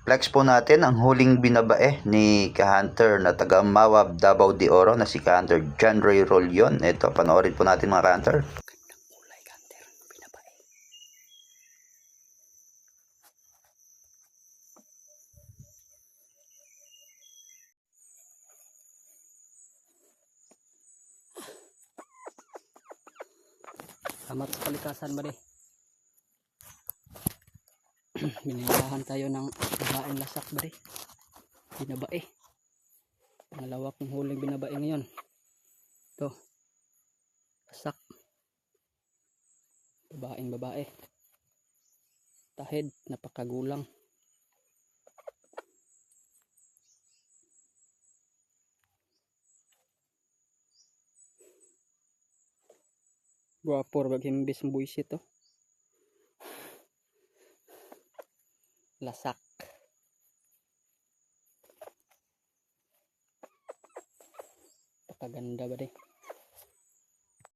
Flex po natin ang huling binabae ni ka-hunter na taga Mawab, Davao de Oro na si ka-hunter John Ray Rolyon. Ito, panoorin po natin mga ka-hunter. Gandang kulay, ka-hunter. Binabae. Salamat sa kalikasan ba Binilahan tayo ng babaeng lasak ba binabae. Malawak ng huling binabae ngayon. Ito. Lasak. Babaeng babae. Tahid. Napakagulang. Guwapor baghimbis ng buisit to. Lasak. Napakaganda ba